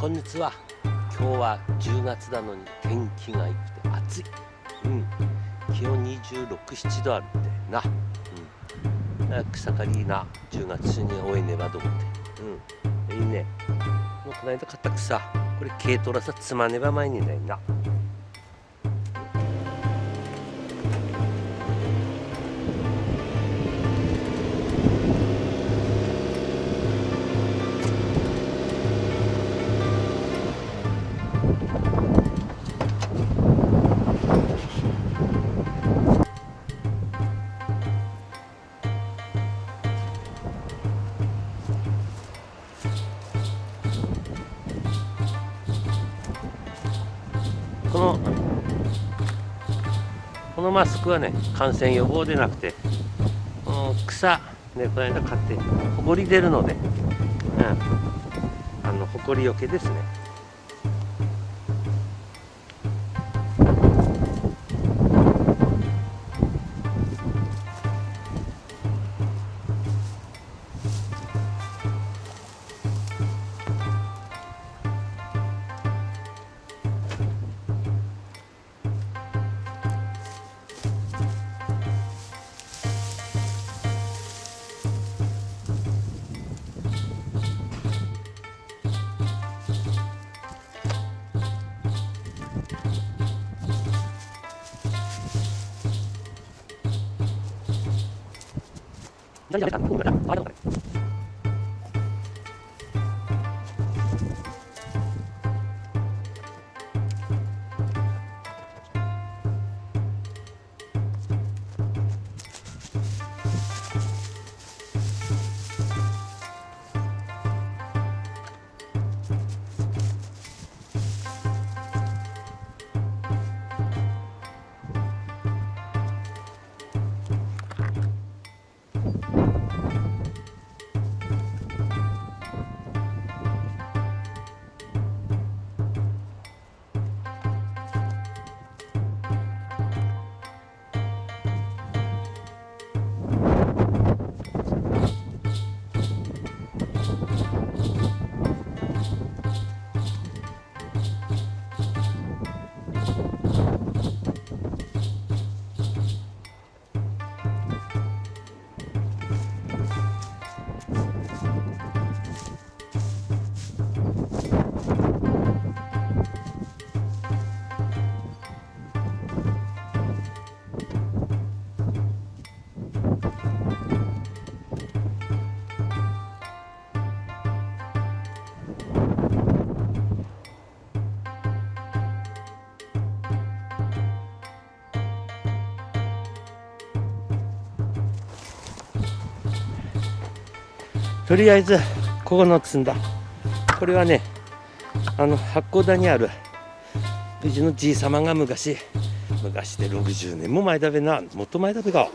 こんにちは。今日は10月なのに天気が良くて暑い。気温26、7度あるってな。草刈りな10月に終えねばと思って。いいね。もうこの間買った草、これ軽トラさつまねば前にないな。このマスクはね、感染予防でなくて、草、ね、この間買ってほこり出るので、ほこりよけですね。とりあえず9つんだ。これはね、八甲田にあるうちのじいさまが昔で60年も前だべな、もっと前だべが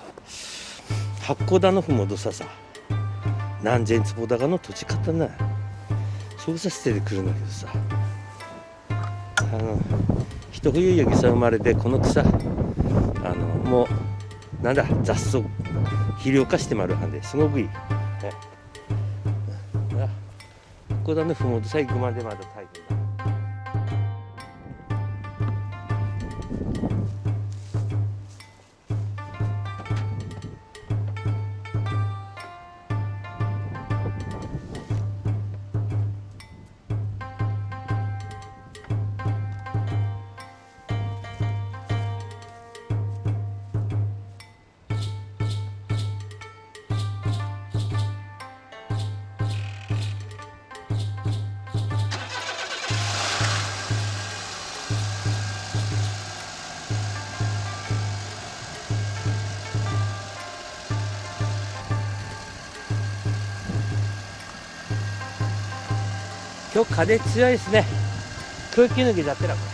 八甲田のふもとさ何千坪だかの土地買ったな。そうさせてくるんだけどさ、一冬よぎさ生まれてこの草もうなんだ雑草肥料化してまるはんですごくいい。ここだね、ふもとさ行くまでまだ大変だ。今日風強いですね。空気抜けちゃってらこれ。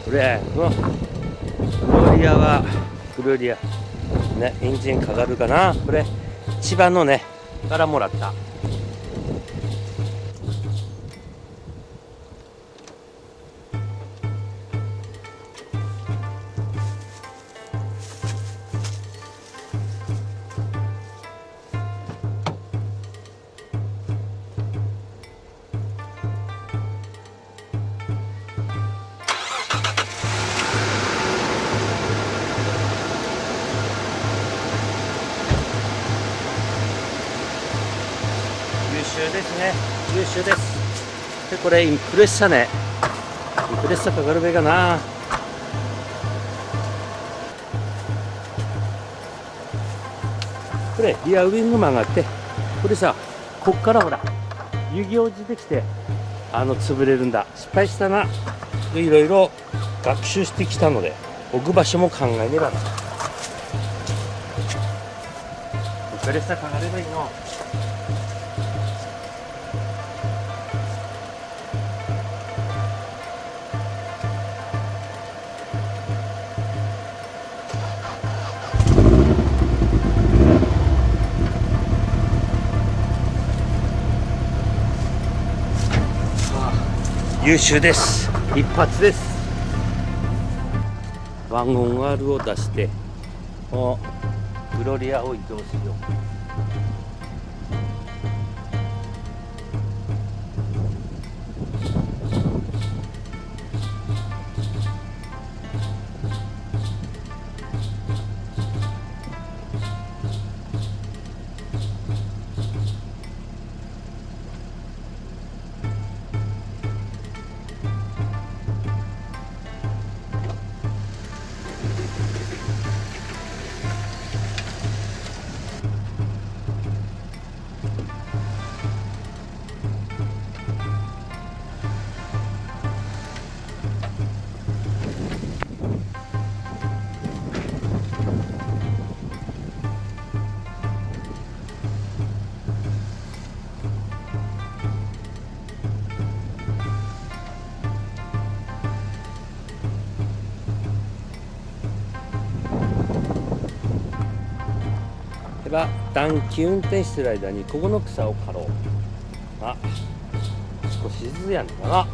これのフロリアね、エンジンかかるかな。これ千葉のねからもらった秀ですね。優秀です。でこれインプレッサね。インプレッサかかるべかな。これリアウィングマンがあって、これさ、こっからほら遊戯王子できて潰れるんだ。失敗したな。でいろいろ学習してきたので置く場所も考えねばな。プレッサーかかればいいの。優秀です。一発です。ワゴン R を出してグロリアを移動しよう。では短期運転してる間にここの草を刈ろう。あ、少しずつやんのかな。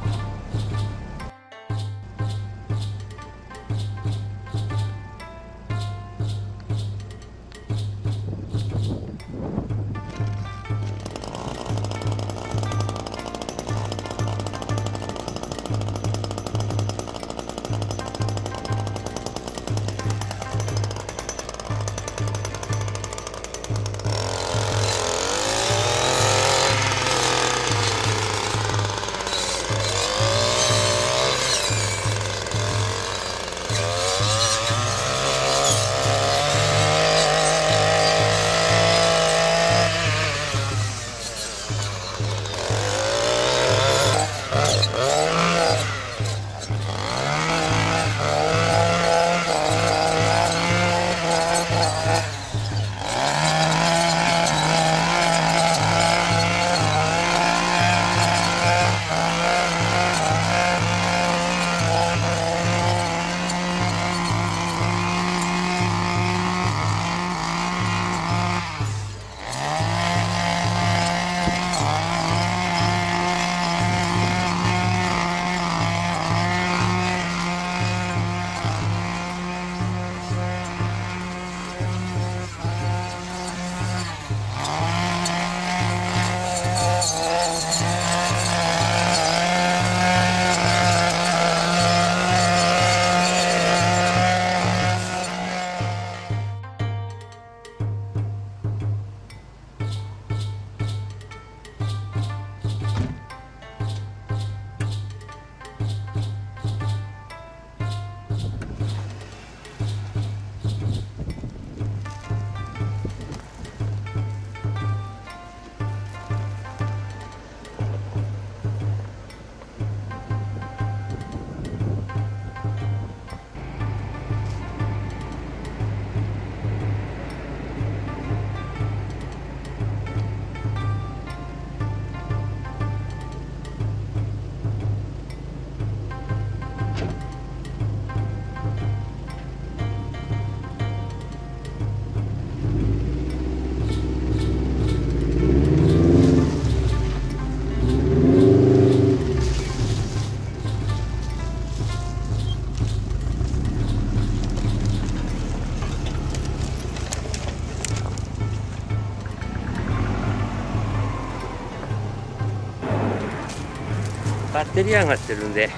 バッテリー上がってるんで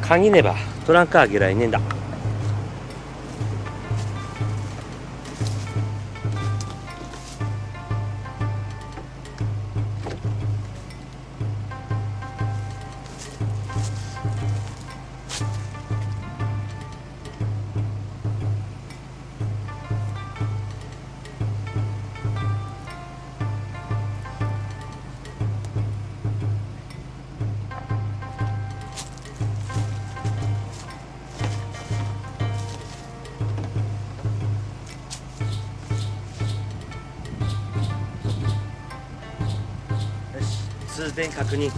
鍵ねばトランク上げられねえんだ。通電確認。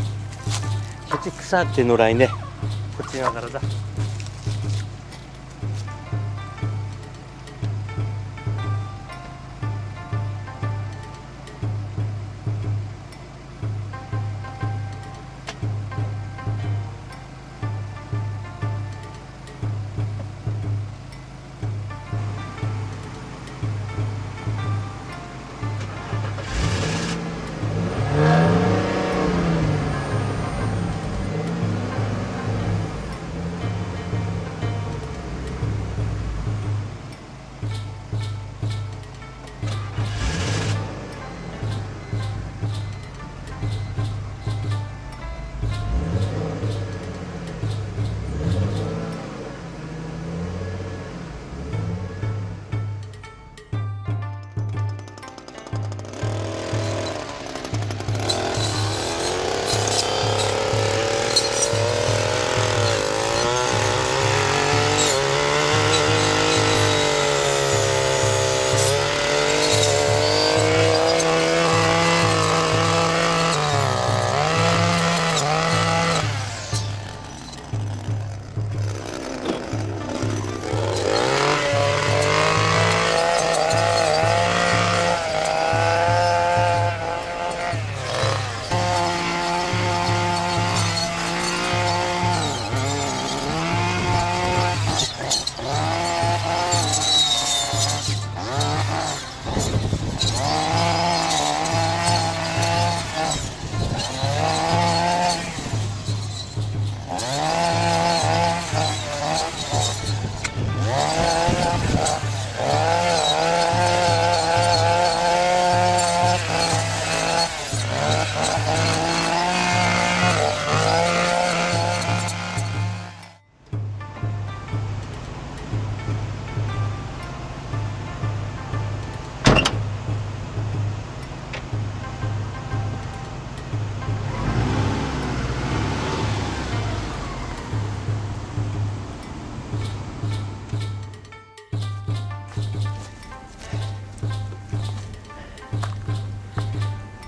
そっち草って野良ね。こっち側からだ。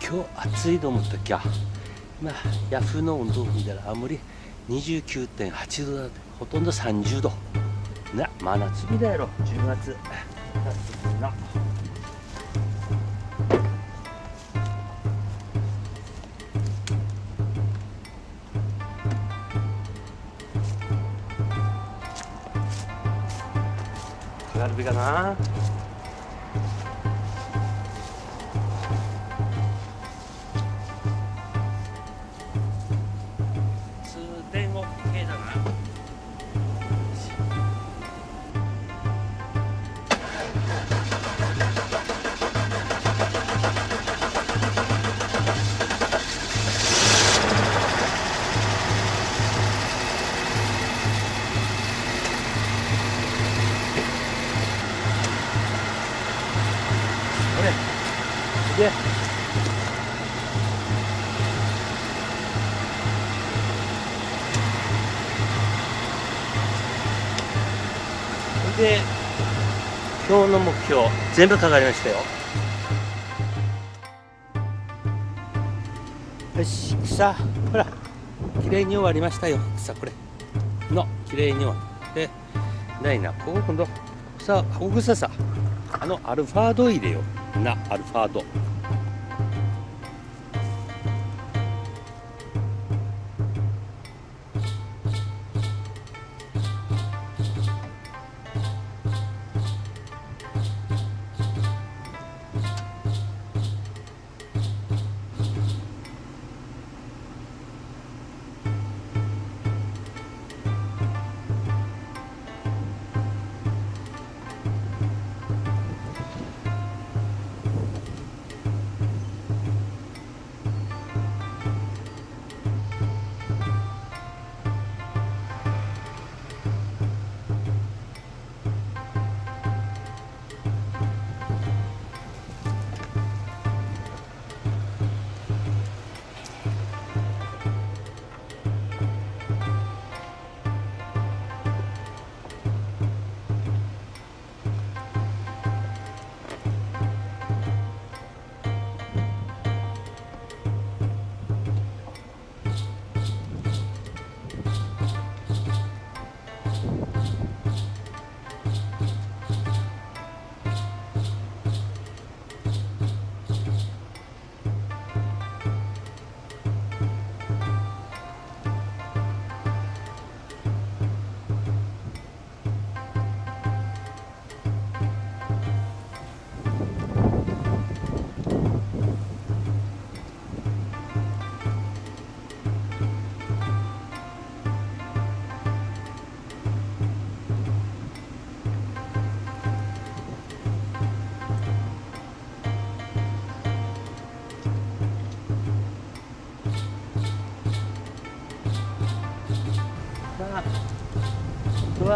今日暑いと思ったっきゃ、まあヤフーの温度を見たらあんまり 29.8 度だって、ほとんど30度な真夏日だやろ。10月な。かかるべかな。で今日の目標全部かかりましたよ。よし、草ほら綺麗に終わりましたよ。草これの綺麗に終わってないな。ここ今度さあここ草さアルファード入れような。アルファード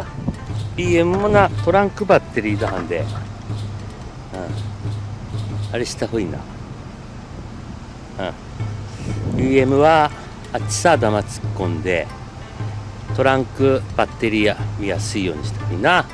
は BM もなトランクバッテリーだはんで、あれしたほいな。BM はあっちさ玉突っ込んでトランクバッテリーや見やすいようにしたほいな。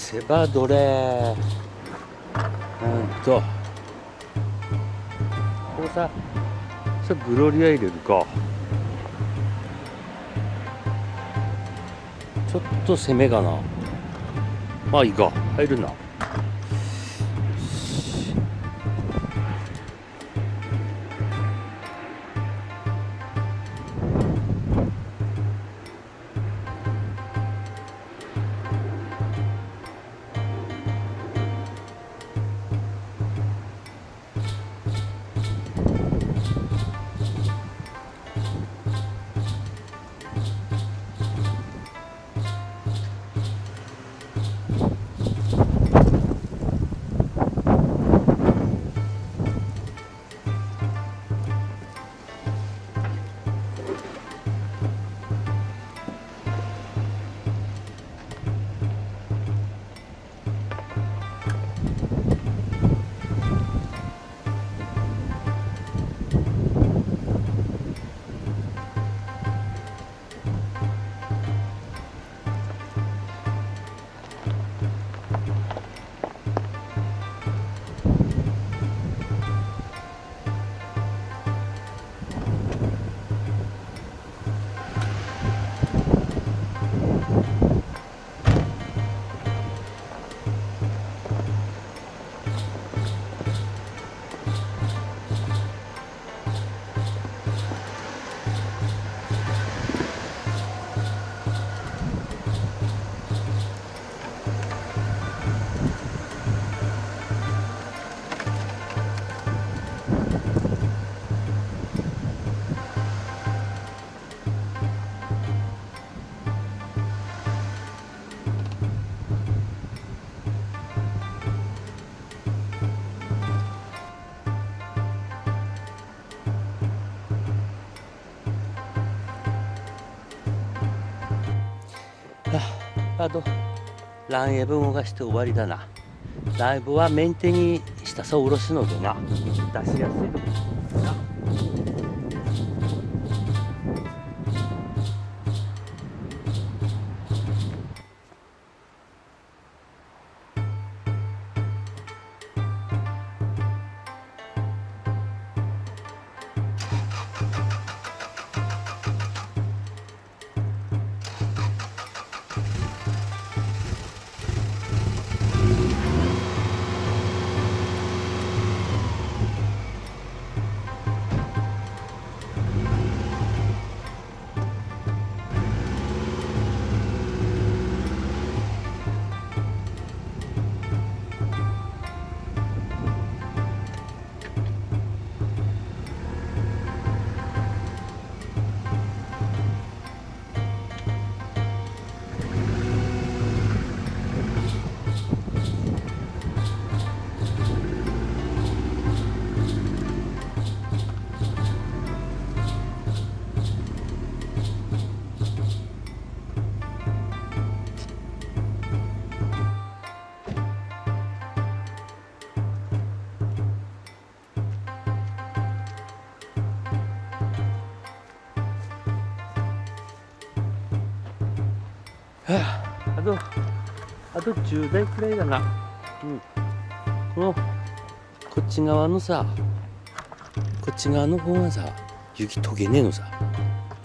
セバドレここさグロリア入れるか。ちょっと攻めがな。まあいいか、入るな。あとランエブ動かして終わりだな。ライブはメンテに下さ下ろすのでな、出しやすいとこな。あと10台くらいだな。こっち側のさ、こっち側の方がさ、雪溶けねえのさ。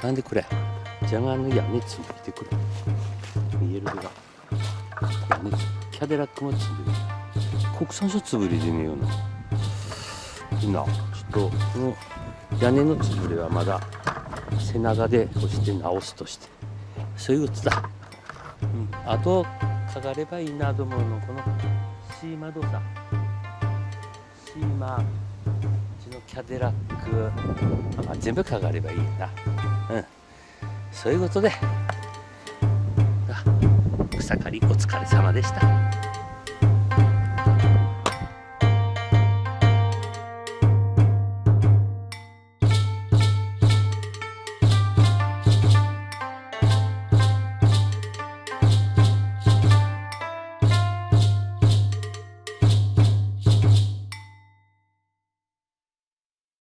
なんでこれじゃがの屋根ついてくれ。見えるか屋根キャデラックもついてる。国産車潰れでねえよな。ちょっとこの屋根の潰れはまだ背中で押して直すとして、そういうことだ。あとかがればいいなと思うの、このシーマドさ、シーマうちのキャデラック、全部かがればいいな。そういうことで草刈りお疲れ様でした。